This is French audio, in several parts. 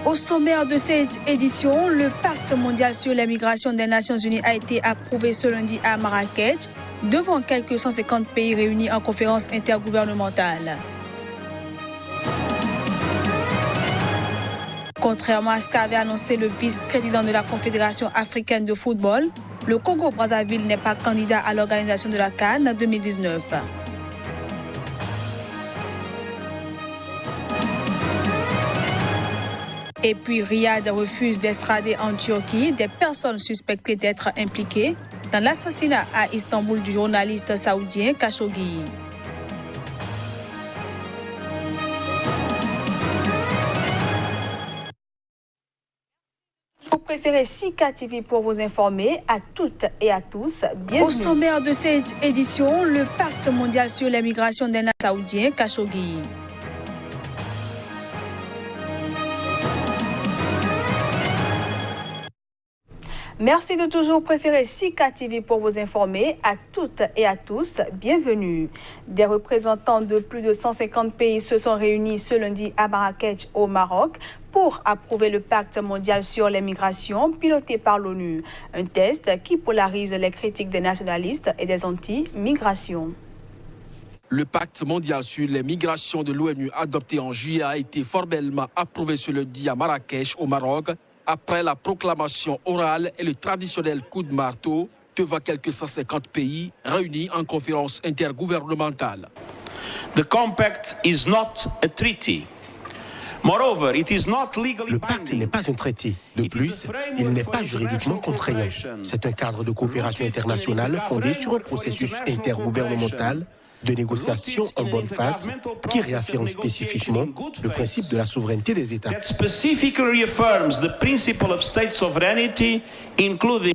Au sommaire de cette édition, le pacte mondial sur les migrations des Nations Unies a été approuvé ce lundi à Marrakech, devant quelques 150 pays réunis en conférence intergouvernementale. Contrairement à ce qu'avait annoncé le vice-président de la Confédération africaine de football, le Congo-Brazzaville n'est pas candidat à l'organisation de la CAN 2019. Et puis Riyad refuse d'extrader en Turquie des personnes suspectées d'être impliquées dans l'assassinat à Istanbul du journaliste saoudien Khashoggi. Vous préférez Sika TV pour vous informer à toutes et à tous. Bienvenue. Au sommaire de cette édition, le pacte mondial sur les migrations des saoudiens Khashoggi. Merci de toujours préférer Sika TV pour vous informer à toutes et à tous. Bienvenue. Des représentants de plus de 150 pays se sont réunis ce lundi à Marrakech au Maroc pour approuver le pacte mondial sur les migrations piloté par l'ONU. Un test qui polarise les critiques des nationalistes et des anti-migrations. Le pacte mondial sur les migrations de l'ONU adopté en juillet a été formellement approuvé ce lundi à Marrakech au Maroc, après la proclamation orale et le traditionnel coup de marteau devant quelques 150 pays réunis en conférence intergouvernementale. The compact is not a treaty. Moreover, it is not legally Le pacte n'est pas un traité. De plus, il n'est pas juridiquement contraignant. C'est un cadre de coopération internationale fondé sur un processus intergouvernemental de négociation en bonne phase qui réaffirme spécifiquement le principe de la souveraineté des États.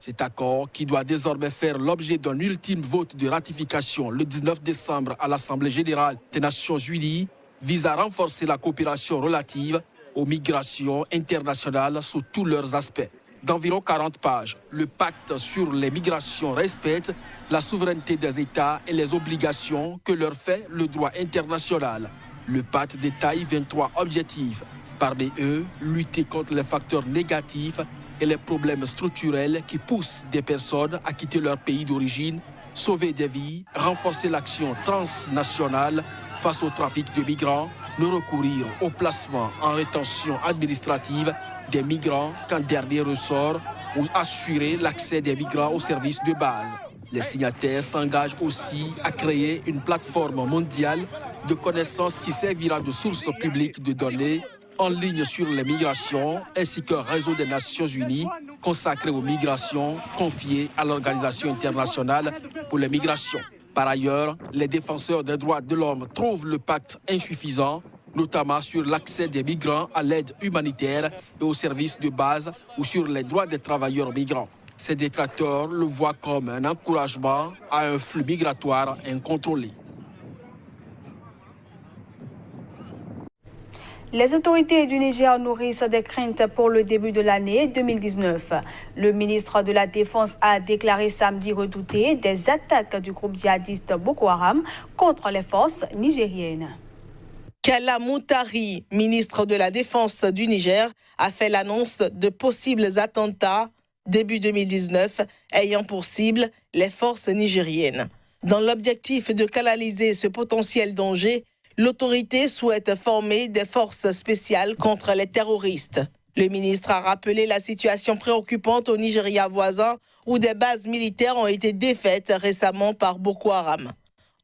Cet accord, qui doit désormais faire l'objet d'un ultime vote de ratification le 19 décembre à l'Assemblée générale des Nations Unies, vise à renforcer la coopération relative aux migrations internationales sous tous leurs aspects. D'environ 40 pages, le pacte sur les migrations respecte la souveraineté des États et les obligations que leur fait le droit international. Le pacte détaille 23 objectifs. Parmi eux, lutter contre les facteurs négatifs et les problèmes structurels qui poussent des personnes à quitter leur pays d'origine, sauver des vies, renforcer l'action transnationale face au trafic de migrants, ne recourir au placement en rétention administrative des migrants qu'en dernier ressort ou assurer l'accès des migrants aux services de base. Les signataires s'engagent aussi à créer une plateforme mondiale de connaissances qui servira de source publique de données en ligne sur les migrations ainsi qu'un réseau des Nations Unies consacré aux migrations confié à l'Organisation internationale pour les migrations. Par ailleurs, les défenseurs des droits de l'homme trouvent le pacte insuffisant, notamment sur l'accès des migrants à l'aide humanitaire et aux services de base ou sur les droits des travailleurs migrants. Ces détracteurs le voient comme un encouragement à un flux migratoire incontrôlé. Les autorités du Niger nourrissent des craintes pour le début de l'année 2019. Le ministre de la Défense a déclaré samedi redouter des attaques du groupe djihadiste Boko Haram contre les forces nigériennes. Kalla Moutari, ministre de la Défense du Niger, a fait l'annonce de possibles attentats début 2019 ayant pour cible les forces nigériennes. Dans l'objectif de canaliser ce potentiel danger, l'autorité souhaite former des forces spéciales contre les terroristes. Le ministre a rappelé la situation préoccupante au Nigeria voisin où des bases militaires ont été défaites récemment par Boko Haram.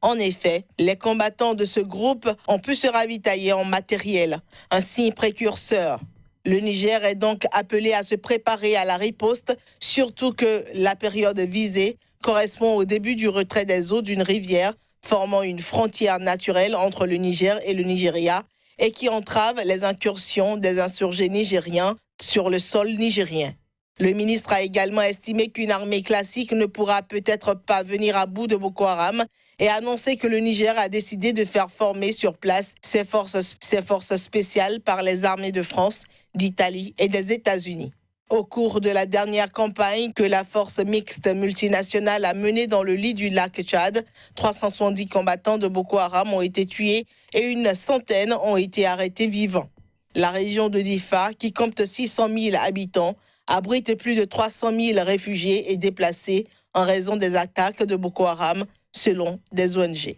En effet, les combattants de ce groupe ont pu se ravitailler en matériel, un signe précurseur. Le Niger est donc appelé à se préparer à la riposte, surtout que la période visée correspond au début du retrait des eaux d'une rivière formant une frontière naturelle entre le Niger et le Nigeria et qui entrave les incursions des insurgés nigériens sur le sol nigérien. Le ministre a également estimé qu'une armée classique ne pourra peut-être pas venir à bout de Boko Haram et a annoncé que le Niger a décidé de faire former sur place ses forces spéciales par les armées de France, d'Italie et des États-Unis. Au cours de la dernière campagne que la force mixte multinationale a menée dans le lit du lac Tchad, 370 combattants de Boko Haram ont été tués et une centaine ont été arrêtés vivants. La région de Difa, qui compte 600 000 habitants, abrite plus de 300 000 réfugiés et déplacés en raison des attaques de Boko Haram, selon des ONG.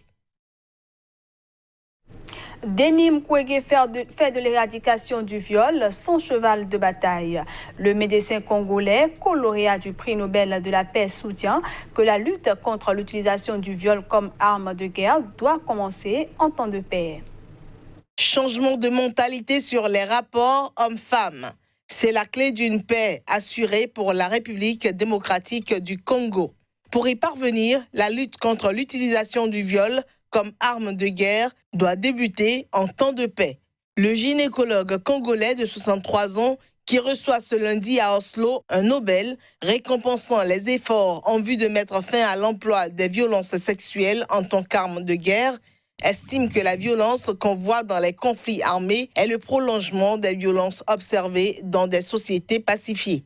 Denis Mukwege fait de l'éradication du viol son cheval de bataille. Le médecin congolais, lauréat du prix Nobel de la paix, soutient que la lutte contre l'utilisation du viol comme arme de guerre doit commencer en temps de paix. Changement de mentalité sur les rapports hommes-femmes. C'est la clé d'une paix assurée pour la République démocratique du Congo. Pour y parvenir, la lutte contre l'utilisation du viol comme arme de guerre doit débuter en temps de paix. Le gynécologue congolais de 63 ans qui reçoit ce lundi à Oslo un Nobel récompensant les efforts en vue de mettre fin à l'emploi des violences sexuelles en tant qu'arme de guerre, estime que la violence qu'on voit dans les conflits armés est le prolongement des violences observées dans des sociétés pacifiées.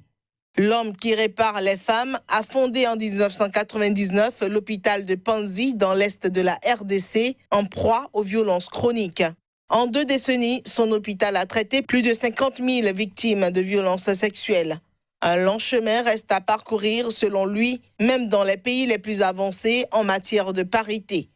L'homme qui répare les femmes a fondé en 1999 l'hôpital de Panzi dans l'est de la RDC en proie aux violences chroniques. En 2 décennies, son hôpital a traité plus de 50 000 victimes de violences sexuelles. Un long chemin reste à parcourir selon lui, même dans les pays les plus avancés en matière de parité.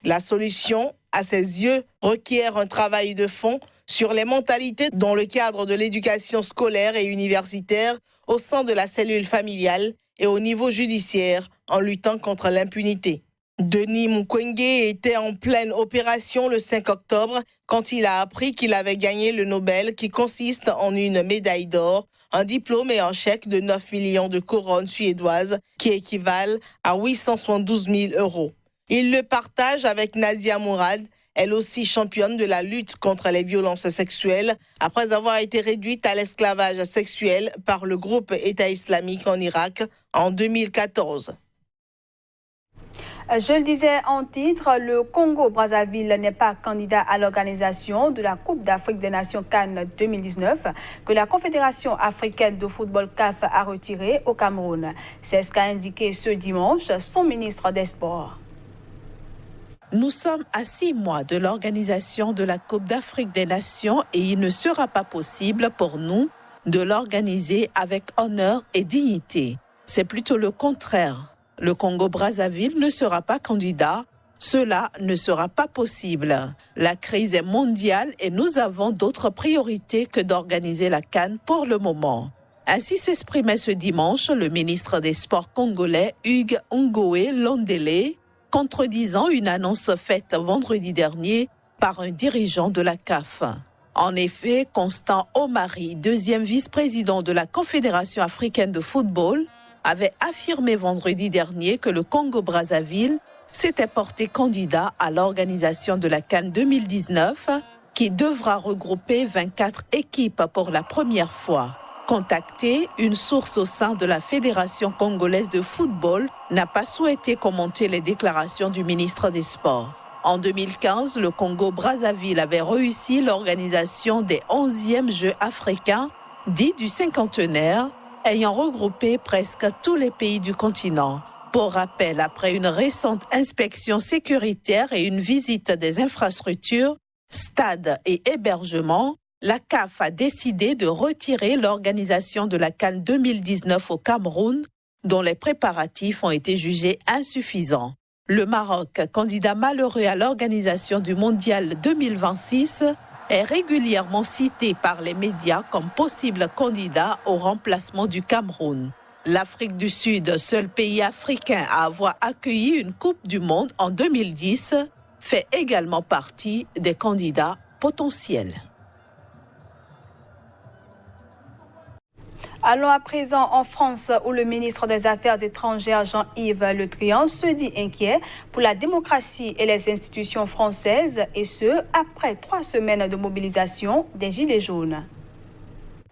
La solution, à ses yeux, requiert un travail de fond sur les mentalités dans le cadre de l'éducation scolaire et universitaire, au sein de la cellule familiale et au niveau judiciaire en luttant contre l'impunité. Denis Mukwege était en pleine opération le 5 octobre quand il a appris qu'il avait gagné le Nobel qui consiste en une médaille d'or, un diplôme et un chèque de 9 millions de couronnes suédoises qui équivalent à 872 000 €. Il le partage avec Nadia Mourad, elle aussi championne de la lutte contre les violences sexuelles, après avoir été réduite à l'esclavage sexuel par le groupe État islamique en Irak en 2014. Je le disais en titre, le Congo-Brazzaville n'est pas candidat à l'organisation de la Coupe d'Afrique des Nations CAN 2019 que la Confédération africaine de football CAF a retiré au Cameroun. C'est ce qu'a indiqué ce dimanche son ministre des Sports. Nous sommes à 6 mois de l'organisation de la Coupe d'Afrique des Nations et il ne sera pas possible pour nous de l'organiser avec honneur et dignité. C'est plutôt le contraire. Le Congo-Brazzaville ne sera pas candidat. Cela ne sera pas possible. La crise est mondiale et nous avons d'autres priorités que d'organiser la CAN pour le moment. Ainsi s'exprimait ce dimanche le ministre des Sports congolais Hugues Ngoé Londele, contredisant une annonce faite vendredi dernier par un dirigeant de la CAF. En effet, Constant Omari, deuxième vice-président de la Confédération africaine de football, avait affirmé vendredi dernier que le Congo-Brazzaville s'était porté candidat à l'organisation de la CAN 2019, qui devra regrouper 24 équipes pour la première fois. Contactée, une source au sein de la Fédération congolaise de football n'a pas souhaité commenter les déclarations du ministre des Sports. En 2015, le Congo-Brazzaville avait réussi l'organisation des 11e Jeux africains, dits du cinquantenaire, ayant regroupé presque tous les pays du continent. Pour rappel, après une récente inspection sécuritaire et une visite des infrastructures, stades et hébergements, la CAF a décidé de retirer l'organisation de la CAN 2019 au Cameroun, dont les préparatifs ont été jugés insuffisants. Le Maroc, candidat malheureux à l'organisation du Mondial 2026, est régulièrement cité par les médias comme possible candidat au remplacement du Cameroun. L'Afrique du Sud, seul pays africain à avoir accueilli une Coupe du Monde en 2010, fait également partie des candidats potentiels. Allons à présent en France où le ministre des Affaires étrangères Jean-Yves Le Drian se dit inquiet pour la démocratie et les institutions françaises et ce, après 3 semaines de mobilisation des Gilets jaunes.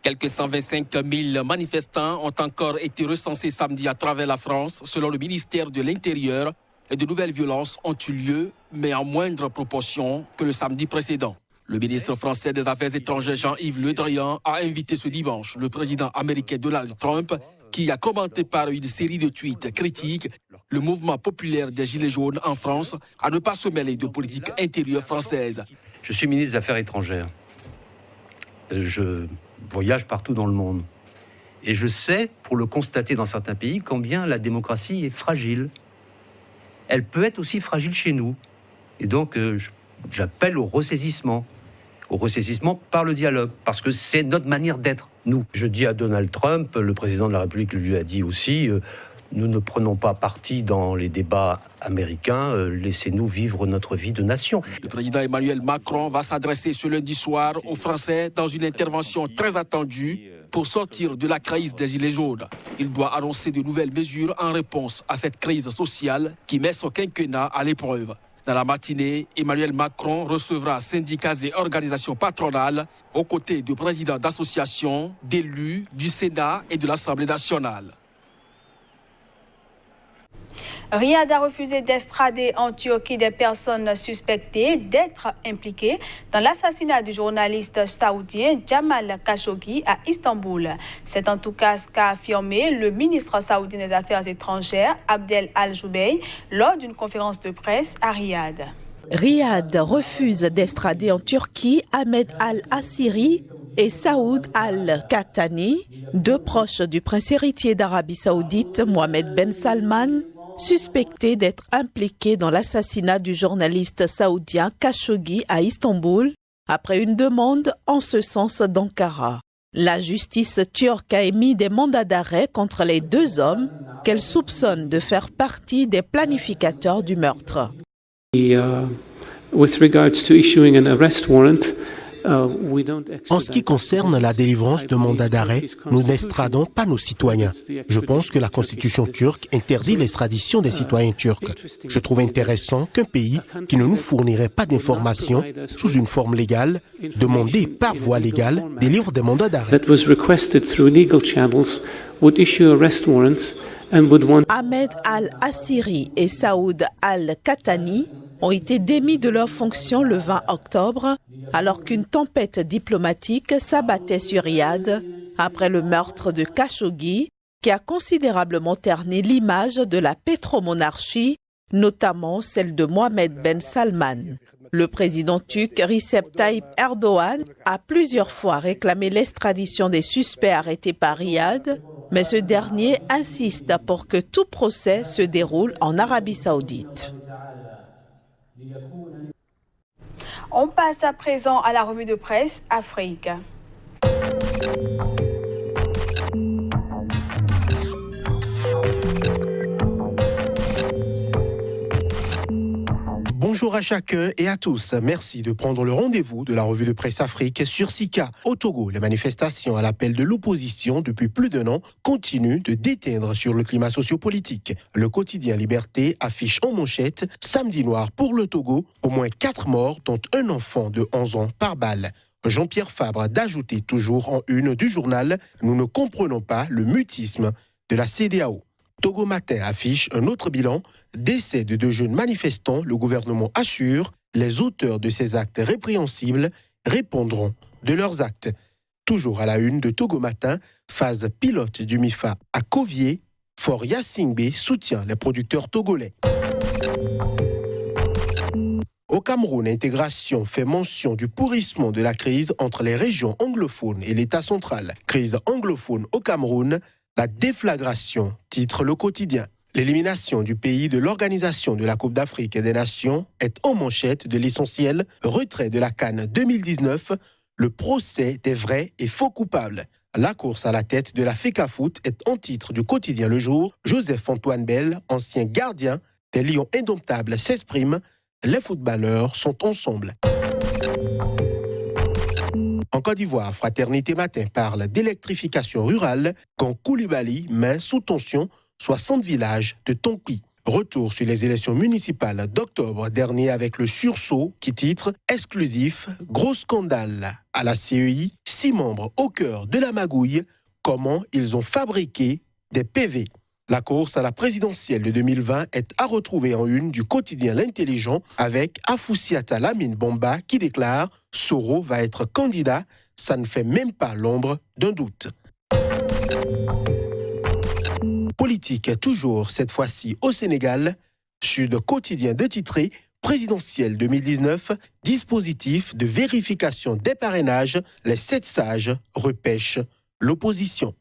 Quelques 125 000 manifestants ont encore été recensés samedi à travers la France selon le ministère de l'Intérieur et de nouvelles violences ont eu lieu mais en moindre proportion que le samedi précédent. Le ministre français des Affaires étrangères Jean-Yves Le Drian a invité ce dimanche le président américain Donald Trump qui a commenté par une série de tweets critiques le mouvement populaire des Gilets jaunes en France à ne pas se mêler de politique intérieure française. Je suis ministre des Affaires étrangères. Je voyage partout dans le monde. Et je sais, pour le constater dans certains pays, combien la démocratie est fragile. Elle peut être aussi fragile chez nous. Et donc, j'appelle au ressaisissement par le dialogue, parce que c'est notre manière d'être, nous. Je dis à Donald Trump, le président de la République lui a dit aussi, nous ne prenons pas parti dans les débats américains, laissez-nous vivre notre vie de nation. Le président Emmanuel Macron va s'adresser ce lundi soir aux Français dans une intervention très attendue pour sortir de la crise des Gilets jaunes. Il doit annoncer de nouvelles mesures en réponse à cette crise sociale qui met son quinquennat à l'épreuve. Dans la matinée, Emmanuel Macron recevra syndicats et organisations patronales aux côtés de présidents d'associations, d'élus, du Sénat et de l'Assemblée nationale. Riyad a refusé d'extrader en Turquie des personnes suspectées d'être impliquées dans l'assassinat du journaliste saoudien Jamal Khashoggi à Istanbul. C'est en tout cas ce qu'a affirmé le ministre saoudien des Affaires étrangères, Abdel Al-Jubeir, lors d'une conférence de presse à Riyad. Riyad refuse d'extrader en Turquie Ahmed Al-Assiri et Saoud Al-Qahtani, deux proches du prince héritier d'Arabie Saoudite, Mohammed Ben Salman, suspectés d'être impliqués dans l'assassinat du journaliste saoudien Khashoggi à Istanbul, après une demande en ce sens d'Ankara. La justice turque a émis des mandats d'arrêt contre les deux hommes qu'elle soupçonne de faire partie des planificateurs du meurtre. With regards to issuing an arrest warrant, En ce qui concerne la délivrance de mandats d'arrêt, nous n'extradons pas nos citoyens. Je pense que la constitution turque interdit l'extradition des citoyens turcs. Je trouve intéressant qu'un pays qui ne nous fournirait pas d'informations sous une forme légale, demandée par voie légale, délivre des mandats d'arrêt. Ahmed Al-Assiri et Saoud Al-Qahtani ont été démis de leurs fonctions le 20 octobre, alors qu'une tempête diplomatique s'abattait sur Riyad après le meurtre de Khashoggi, qui a considérablement terni l'image de la pétromonarchie, notamment celle de Mohammed Ben Salman. Le président turc Recep Tayyip Erdogan a plusieurs fois réclamé l'extradition des suspects arrêtés par Riyad, mais ce dernier insiste pour que tout procès se déroule en Arabie Saoudite. On passe à présent à la revue de presse Afrique. Bonjour à chacun et à tous. Merci de prendre le rendez-vous de la revue de presse Afrique sur Sika. Au Togo, les manifestations à l'appel de l'opposition depuis plus d'un an continuent de déteindre sur le climat sociopolitique. Le quotidien Liberté affiche en manchette « Samedi noir pour le Togo, au moins 4 morts dont un enfant de 11 ans par balle ». Jean-Pierre Fabre d'ajouter toujours en une du journal « Nous ne comprenons pas le mutisme de la CEDEAO ». Togo Matin affiche un autre bilan, décès de 2 jeunes manifestants, le gouvernement assure, les auteurs de ces actes répréhensibles répondront de leurs actes. Toujours à la une de Togo Matin, phase pilote du MIFA à Kovié, Fort Yassingbe soutient les producteurs togolais. Au Cameroun, Intégration fait mention du pourrissement de la crise entre les régions anglophones et l'État central. Crise anglophone au Cameroun, la déflagration, titre Le Quotidien. L'élimination du pays de l'Organisation de la Coupe d'Afrique des Nations est en manchette de l'essentiel. Retrait de la CAN 2019, le procès des vrais et faux coupables. La course à la tête de la FECAFOOT est en titre du quotidien Le Jour. Joseph-Antoine Bell, ancien gardien des Lions indomptables, s'exprime. Les footballeurs sont ensemble. En Côte d'Ivoire, Fraternité Matin parle d'électrification rurale quand Koulibaly met sous tension 60 villages de Tonki. Retour sur les élections municipales d'octobre dernier avec le sursaut qui titre « Exclusif, gros scandale ». À la CEI, 6 membres au cœur de la magouille, comment ils ont fabriqué des PV. La course à la présidentielle de 2020 est à retrouver en une du quotidien L'Intelligent avec Afoussiata Lamine Bomba qui déclare « Soro va être candidat, ça ne fait même pas l'ombre d'un doute ». Politique toujours, cette fois-ci au Sénégal, Sud Quotidien de titrer Présidentielle 2019, dispositif de vérification des parrainages, les 7 sages repêchent l'opposition.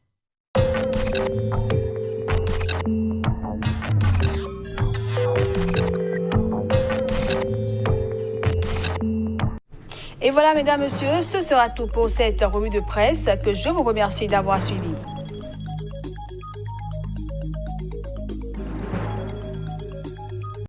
Et voilà, mesdames, messieurs, ce sera tout pour cette revue de presse que je vous remercie d'avoir suivi.